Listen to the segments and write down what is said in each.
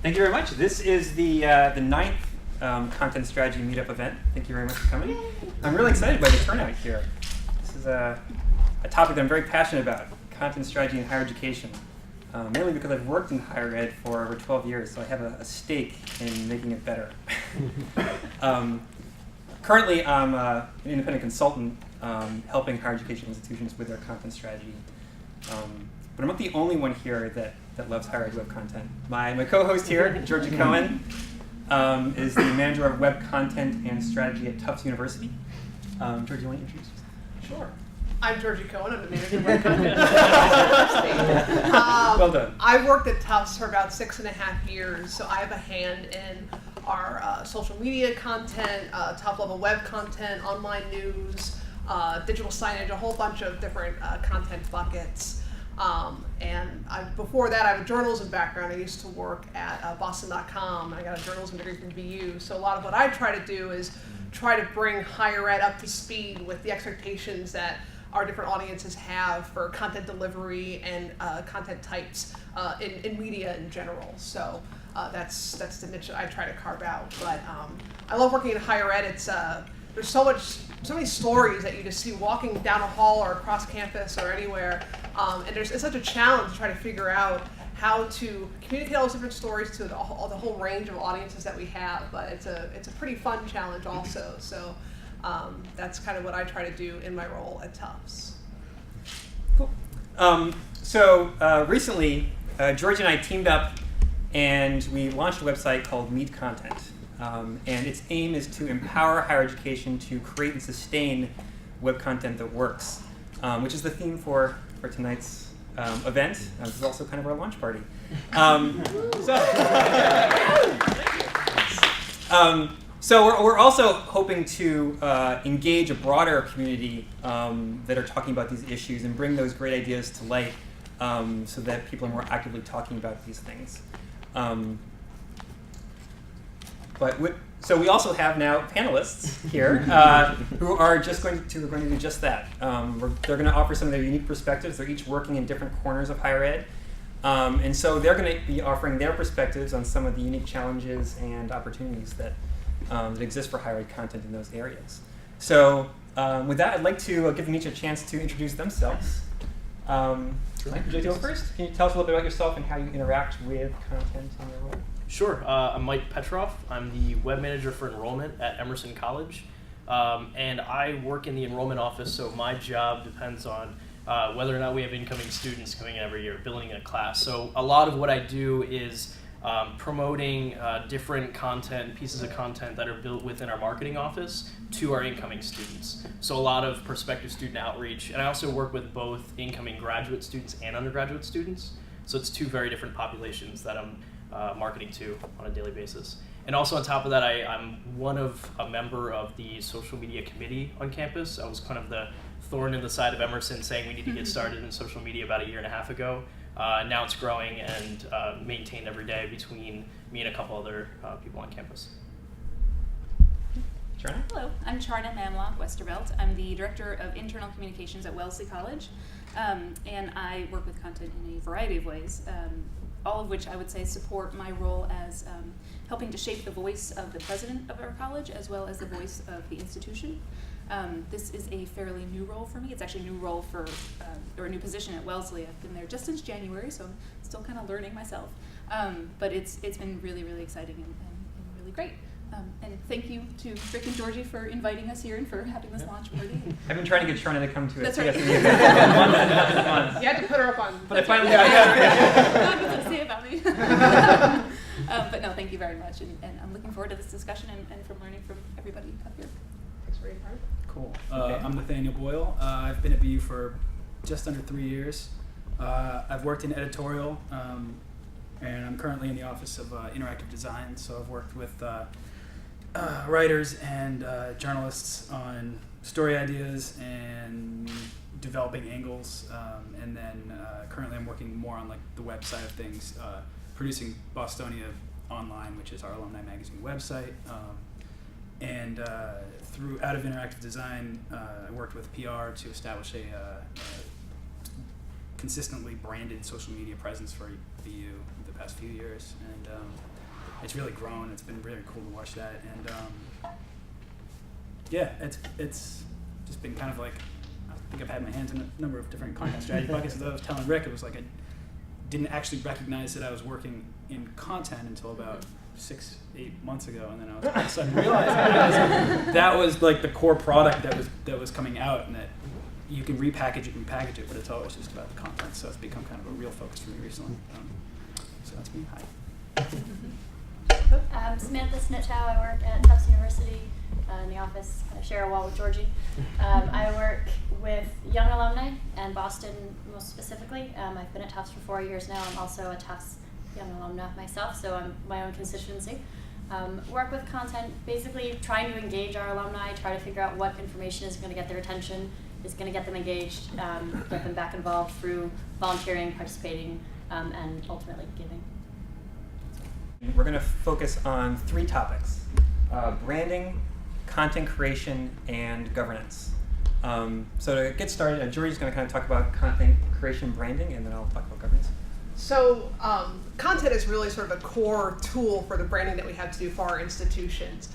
Thank you very much. This is the ninth content strategy meetup event. Thank you very much for coming. I'm really excited by the turnout here. This is a topic that I'm very passionate about, content strategy in higher education. Mainly because I've worked in higher ed for over 12 years, so I have a stake in making it better. Currently, I'm an independent consultant helping higher education institutions with their content strategy. But I'm not the only one here that loves higher ed web content. My co-host here, Georgy Cohen, is the manager of web content and strategy at Tufts University. Georgy, you want to introduce yourself? Sure. I'm Georgy Cohen. I'm the manager of web content. Well done. I worked at Tufts for about 6.5 years, so I have a hand in our social media content, top-level web content, online news, digital signage, a whole bunch of different content buckets. Before that, I have a journalism background. I used to work at Boston.com. I got a journalism degree from BU. So a lot of what I try to do is try to bring higher ed up to speed with the expectations that our different audiences have for content delivery and content types in media in general. So that's the niche that I try to carve out. But I love working in higher ed. It's there's so many stories that you just see walking down a hall or across campus or anywhere, and it's such a challenge to try to figure out how to communicate all those different stories to the whole range of audiences that we have. But it's a pretty fun challenge also. So that's kind of what I try to do in my role at Tufts. Cool. Recently, George and I teamed up and we launched a website called Meet Content. And its aim is to empower higher education to create and sustain web content that works, which is the theme for tonight's event. This is also kind of our launch party. So we're also hoping to engage a broader community that are talking about these issues and bring those great ideas to light so that people are more actively talking about these things. So we also have now panelists here who are just going to do just that. They're going to offer some of their unique perspectives. They're each working in different corners of higher ed. And so they're going to be offering their perspectives on some of the unique challenges and opportunities that exist for higher ed content in those areas. So with that, I'd like to give them each a chance to introduce themselves. Would you go first? Can you tell us a little bit about yourself and how you interact with content in your role? Sure. I'm Petroff. I'm the web manager for enrollment at Emerson College. And I work in the enrollment office, so my job depends on whether or not we have incoming students coming in every year, building in a class. So a lot of what I do is promoting different content, pieces of content that are built within our marketing office to our incoming students. So a lot of prospective student outreach. And I also work with both incoming graduate students and undergraduate students. So it's two very different populations that I'm marketing to on a daily basis. And also on top of that, I'm a member of the social media committee on campus. I was kind of the thorn in the side of Emerson saying we need to get started in social media about 1.5 years ago. Now it's growing and maintained every day between me and a couple other people on campus. Charna? Hello, I'm Charna Westervelt. I'm the Director of Internal Communications at Wellesley College, and I work with content in a variety of ways. All of which I would say support my role as helping to shape the voice of the president of our college as well as the voice of the institution. This is a fairly new role for me. It's actually a new role or a new position at Wellesley. I've been there just since January, so I'm still kind of learning myself. But it's been really, really exciting and really great. And thank you to Rick and Georgy for inviting us here and for having this launch party. I've been trying to get Charna to come to it. That's right. You had to put her up on. But I finally God, what's to say about me? But no, thank you very much, and I'm looking forward to this discussion and from learning from everybody up here. Thanks for being part. Cool. Okay. I'm Nathaniel Boyle. I've been at BU for just under 3 years. I've worked in editorial, and I'm currently in the office of interactive design. So I've worked with writers and journalists on story ideas and developing angles, and then currently I'm working more on like the web side of things, producing Bostonia Online, which is our alumni magazine website, and out of interactive design, I worked with PR to establish a consistently branded social media presence for BU the past few years, and it's really grown. It's been really cool to watch that, and yeah, it's just been kind of like, I think I've had my hands in a number of different content strategy buckets. As I was telling Rick, it was like I didn't actually recognize that I was working in content until about 6-8 months ago, and then I was all of a sudden realizing that was like the core product that was coming out, and that you can repackage it, but it's always just about the content. So it's become kind of a real focus for me recently. So that's me. Hi. Samantha, Snitow. I work at Tufts University in the office. I share a wall with Georgy. I work with young alumni and Boston most specifically. I've been at Tufts for 4 years now. I'm also a Tufts young alumna myself, so I'm my own constituency. Work with content, basically trying to engage our alumni, try to figure out what information is going to get their attention, is going to get them engaged, get them back involved through volunteering, participating, and ultimately giving. We're going to focus on 3 topics: branding, content creation, and governance. So to get started, Georgy's going to kind of talk about content creation, branding, and then I'll talk about governance. So content is really sort of a core tool for the branding that we have to do for our institutions.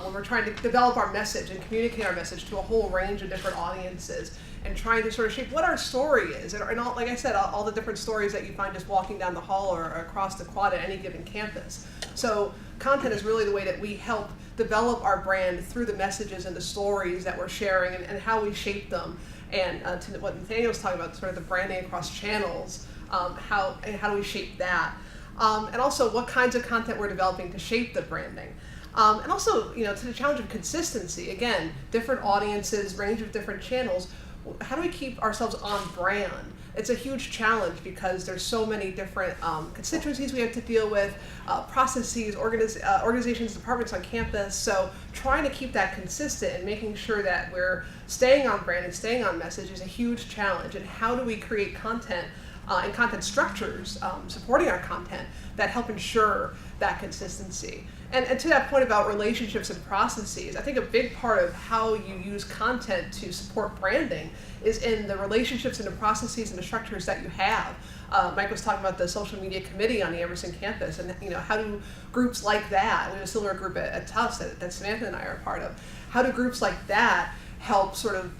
When we're trying to develop our message and communicate our message to a whole range of different audiences, and trying to sort of shape what our story is, and all, like I said, all the different stories that you find just walking down the hall or across the quad at any given campus. So content is really the way that we help develop our brand through the messages and the stories that we're sharing, and how we shape them. And to what Nathaniel was talking about, sort of the branding across channels, how do we shape that? And also what kinds of content we're developing to shape the branding. And also, to the challenge of consistency, again, different audiences, range of different channels, how do we keep ourselves on brand? It's a huge challenge because there's so many different constituencies we have to deal with, processes, organizations, departments on campus. So trying to keep that consistent and making sure that we're staying on brand and staying on message is a huge challenge. And how do we create content and content structures supporting our content that help ensure that consistency? And to that point about relationships and processes, I think a big part of how you use content to support branding is in the relationships and the processes and the structures that you have. Mike was talking about the social media committee on the Emerson campus, and how do groups like that, we have a similar group at Tufts that Samantha and I are a part of, how do groups like that help sort of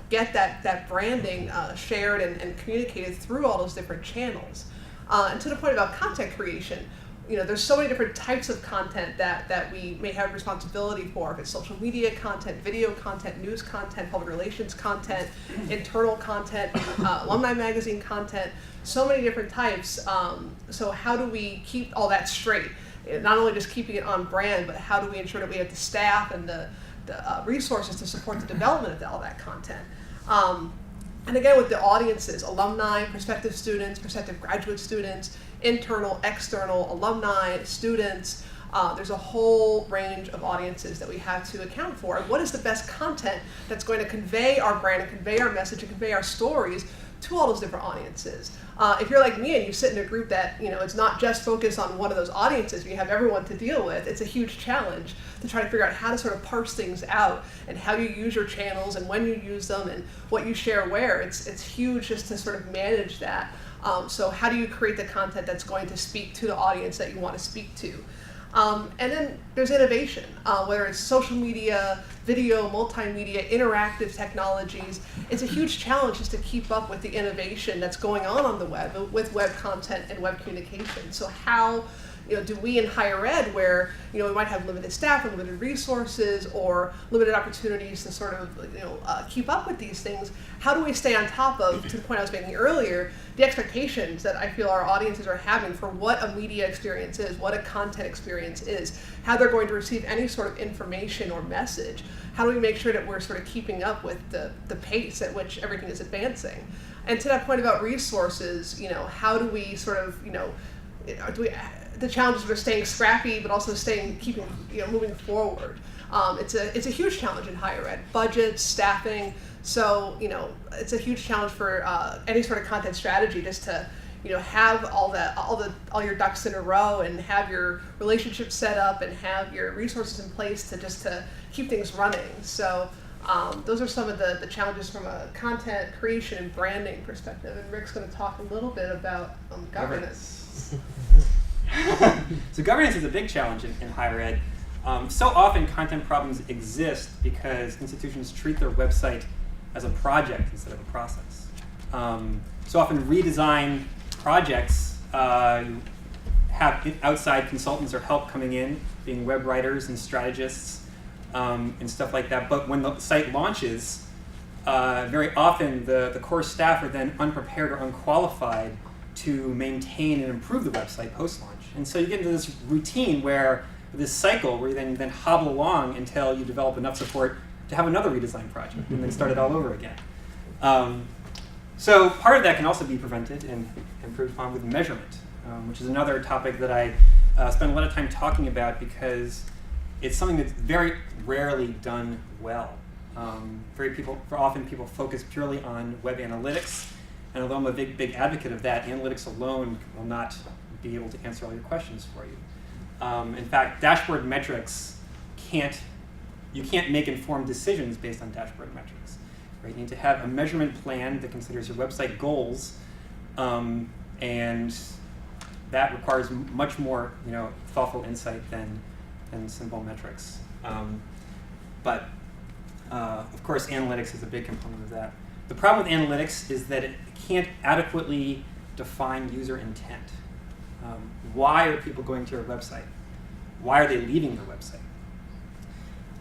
get that branding shared and communicated through all those different channels? And to the point about content creation, there's so many different types of content that we may have responsibility for. If it's social media content, video content, news content, public relations content, internal content, alumni magazine content, so many different types. So how do we keep all that straight? Not only just keeping it on brand, but how do we ensure that we have the staff and the resources to support the development of all that content? And again, with the audiences, alumni, prospective students, prospective graduate students, internal, external, alumni, students, there's a whole range of audiences that we have to account for. And what is the best content that's going to convey our brand and convey our message and convey our stories to all those different audiences? If you're like me and you sit in a group that it's not just focused on one of those audiences, you have everyone to deal with, it's a huge challenge to try to figure out how to sort of parse things out and how you use your channels and when you use them and what you share where. It's huge just to sort of manage that. So how do you create the content that's going to speak to the audience that you want to speak to? And then there's innovation, whether it's social media, video, multimedia, interactive technologies. It's a huge challenge just to keep up with the innovation that's going on the web with web content and web communication. So how do we in higher ed, where we might have limited staff or limited resources or limited opportunities to sort of keep up with these things, how do we stay on top of, to the point I was making earlier, the expectations that I feel our audiences are having for what a media experience is, what a content experience is, how they're going to receive any sort of information or message? How do we make sure that we're sort of keeping up with the pace at which everything is advancing? And to that point about resources, how do we sort of, the challenges of staying scrappy, but also keeping, moving forward. It's a huge challenge in higher ed. Budgets, staffing. So, it's a huge challenge for any sort of content strategy just to, have all your ducks in a row and have your relationships set up and have your resources in place to keep things running. So, Those are some of the challenges from a content creation and branding perspective. And Rick's going to talk a little bit about governance. So governance is a big challenge in higher ed. So often content problems exist because institutions treat their website as a project instead of a process. So often redesign projects have outside consultants or help coming in, being web writers and strategists and stuff like that. But when the site launches, very often the core staff are then unprepared or unqualified to maintain and improve the website post-launch. And so you get into this routine where, this cycle where you then hobble along until you develop enough support to have another redesign project and then start it all over again. So part of that can also be prevented and improved upon with measurement, which is another topic that I spend a lot of time talking about because it's something that's very rarely done well. Often people focus purely on web analytics, and although I'm a big advocate of that, analytics alone will not be able to answer all your questions for you. In fact, dashboard metrics you can't make informed decisions based on dashboard metrics. Right? You need to have a measurement plan that considers your website goals, and that requires much more thoughtful insight than simple metrics. But of course, analytics is a big component of that. The problem with analytics is that it can't adequately define user intent. Why are people going to your website? Why are they leaving your website?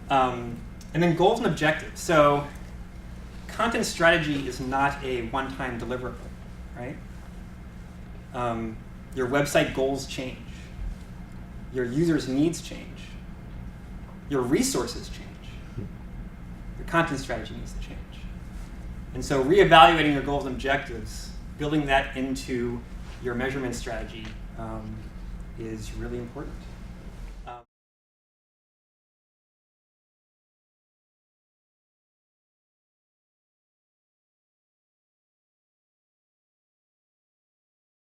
And then goals and objectives. So content strategy is not a one-time deliverable, right? Your website goals change. Your users' needs change. Your resources change. Your content strategy needs to change. And so reevaluating your goals and objectives, building that into your measurement strategy is really important.